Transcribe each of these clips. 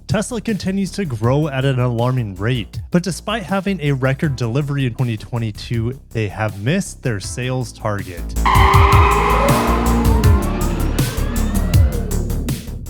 Tesla continues to grow at an alarming rate, but despite having a record delivery in 2022, they have missed their sales target.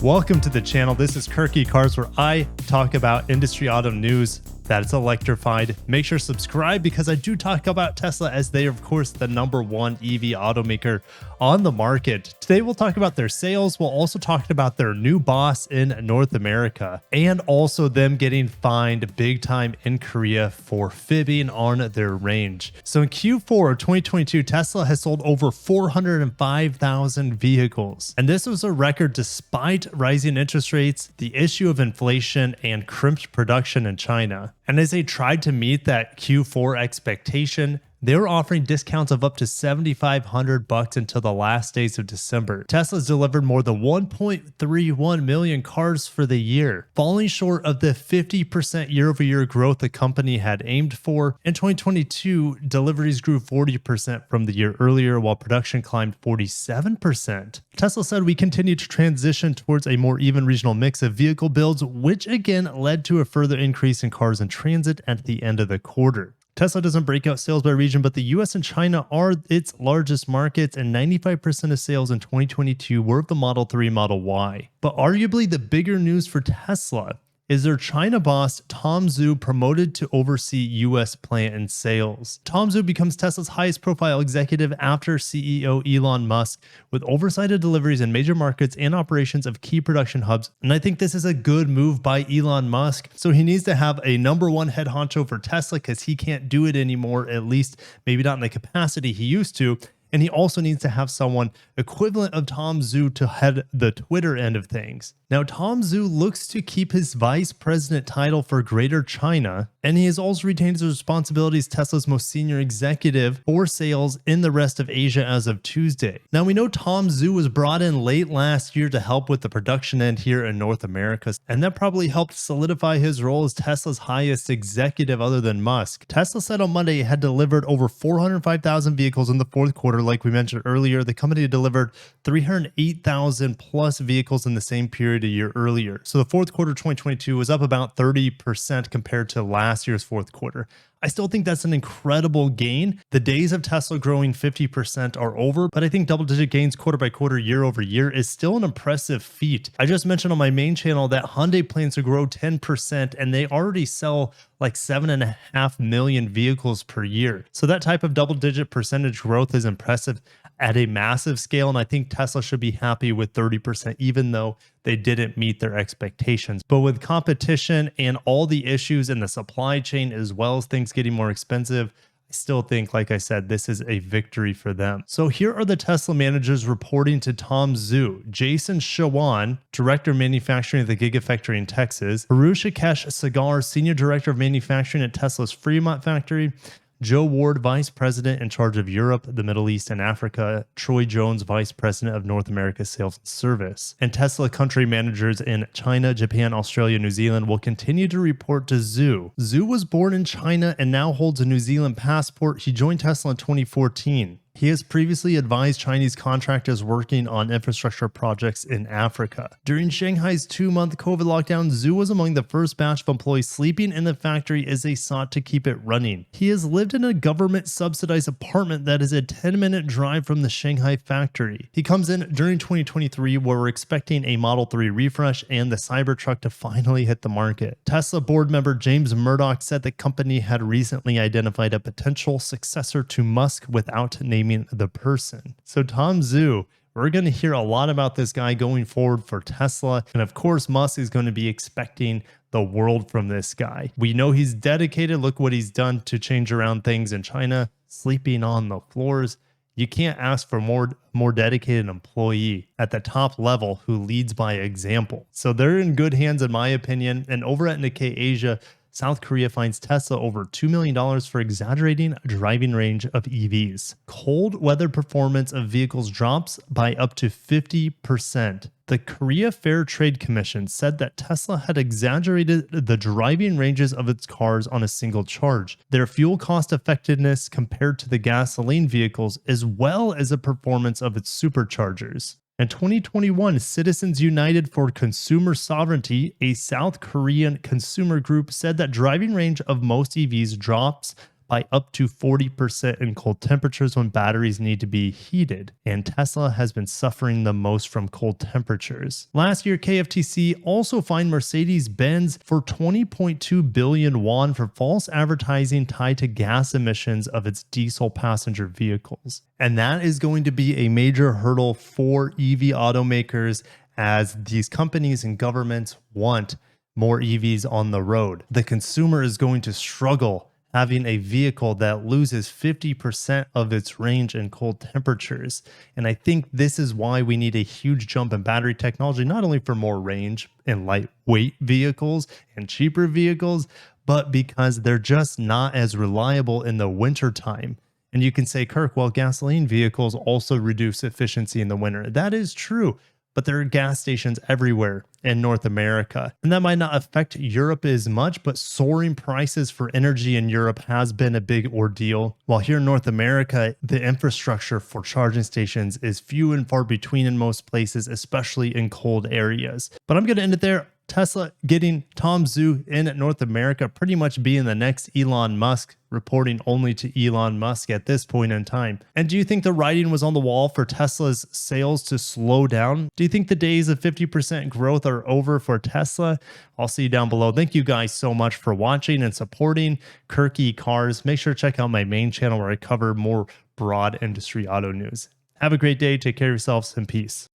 Welcome to the channel. This is Kirky Cars, where I talk about industry auto news that is electrified. Make sure to subscribe because I do talk about Tesla, as they are, of course, the #1 EV automaker on the market. Today, we'll talk about their sales. We'll also talk about their new boss in North America, and also them getting fined big time in Korea for fibbing on their range. So in Q4 of 2022, Tesla has sold over 405,000 vehicles. And this was a record despite rising interest rates, the issue of inflation, and crimped production in China. And as they tried to meet that Q4 expectation, they were offering discounts of up to $7,500 until the last days of December. Tesla's delivered more than 1.31 million cars for the year, falling short of the 50% year-over-year growth the company had aimed for. In 2022, deliveries grew 40% from the year earlier, while production climbed 47%. Tesla said, "We continue to transition towards a more even regional mix of vehicle builds, which again led to a further increase in cars in transit at the end of the quarter." Tesla doesn't break out sales by region, but the US and China are its largest markets, and 95% of sales in 2022 were of the Model 3, Model Y. But arguably the bigger news for Tesla is their China boss, Tom Zhu, promoted to oversee US plant and sales. Tom Zhu becomes Tesla's highest profile executive after CEO Elon Musk, with oversight of deliveries in major markets and operations of key production hubs. And I think this is a good move by Elon Musk. So he needs to have a #1 head honcho for Tesla, because he can't do it anymore, at least maybe not in the capacity he used to. And he also needs to have someone equivalent of Tom Zhu to head the Twitter end of things. Now, Tom Zhu looks to keep his vice president title for Greater China, and he has also retained his responsibilities as Tesla's most senior executive for sales in the rest of Asia as of Tuesday. Now, we know Tom Zhu was brought in late last year to help with the production end here in North America, and that probably helped solidify his role as Tesla's highest executive other than Musk. Tesla said on Monday it had delivered over 405,000 vehicles in the fourth quarter. Like we mentioned earlier, the company delivered 308,000 plus vehicles in the same period a year earlier. So the fourth quarter of 2022 was up about 30% compared to last year's fourth quarter. I still think that's an incredible gain. The days of Tesla growing 50% are over, but I think double-digit gains quarter by quarter, year over year is still an impressive feat. I just mentioned on my main channel that Hyundai plans to grow 10%, and they already sell like 7.5 million vehicles per year. So that type of double-digit percentage growth is impressive at a massive scale, and I think Tesla should be happy with 30%, even though they didn't meet their expectations. But with competition and all the issues in the supply chain, as well as things getting more expensive, I still think, like I said, this is a victory for them. So here are the Tesla managers reporting to Tom Zhu: Jason Shawan, Director of Manufacturing at the Gigafactory in Texas; Harushikesh Sagar, Senior Director of Manufacturing at Tesla's Fremont factory; Joe Ward, Vice President in charge of Europe, the Middle East, and Africa; Troy Jones, Vice President of North America Sales and Service. And Tesla country managers in China, Japan, Australia, New Zealand will continue to report to Zhu. Zhu was born in China and now holds a New Zealand passport. He joined Tesla in 2014. He has previously advised Chinese contractors working on infrastructure projects in Africa. During Shanghai's 2-month COVID lockdown, Zhu was among the first batch of employees sleeping in the factory as they sought to keep it running. He has lived in a government-subsidized apartment that is a 10-minute drive from the Shanghai factory. He comes in during 2023, where we're expecting a Model 3 refresh and the Cybertruck to finally hit the market. Tesla board member James Murdoch said the company had recently identified a potential successor to Musk without naming the person. So Tom Zhu, we're going to hear a lot about this guy going forward for Tesla. And of course, Musk is going to be expecting the world from this guy. We know he's dedicated. Look what he's done to change around things in China, sleeping on the floors. You can't ask for more dedicated employee at the top level who leads by example. So they're in good hands, in my opinion. And over at Nikkei Asia, South Korea fines Tesla over $2 million for exaggerating driving range of EVs. Cold weather performance of vehicles drops by up to 50%. The Korea Fair Trade Commission said that Tesla had exaggerated the driving ranges of its cars on a single charge, their fuel cost effectiveness compared to the gasoline vehicles, as well as the performance of its superchargers. In 2021, Citizens United for Consumer Sovereignty, a South Korean consumer group, said that driving range of most EVs drops by up to 40% in cold temperatures when batteries need to be heated, and Tesla has been suffering the most from cold temperatures. Last year, KFTC also fined Mercedes-Benz for 20.2 billion won for false advertising tied to gas emissions of its diesel passenger vehicles. And that is going to be a major hurdle for EV automakers as these companies and governments want more EVs on the road. The consumer is going to struggle having a vehicle that loses 50% of its range in cold temperatures. And I think this is why we need a huge jump in battery technology, not only for more range in lightweight vehicles and cheaper vehicles, but because they're just not as reliable in the wintertime. And you can say, Kirk, well, gasoline vehicles also reduce efficiency in the winter. That is true. But there are gas stations everywhere in North America. And that might not affect Europe as much, but soaring prices for energy in Europe has been a big ordeal. While here in North America, the infrastructure for charging stations is few and far between in most places, especially in cold areas. But I'm going to end it there. Tesla getting Tom Zhu in North America, pretty much being the next Elon Musk, reporting only to Elon Musk at this point in time. And do you think the writing was on the wall for Tesla's sales to slow down? Do you think the days of 50% growth are over for Tesla? I'll see you down below. Thank you guys so much for watching and supporting Kirky Cars. Make sure to check out my main channel where I cover more broad industry auto news. Have a great day. Take care of yourselves and peace.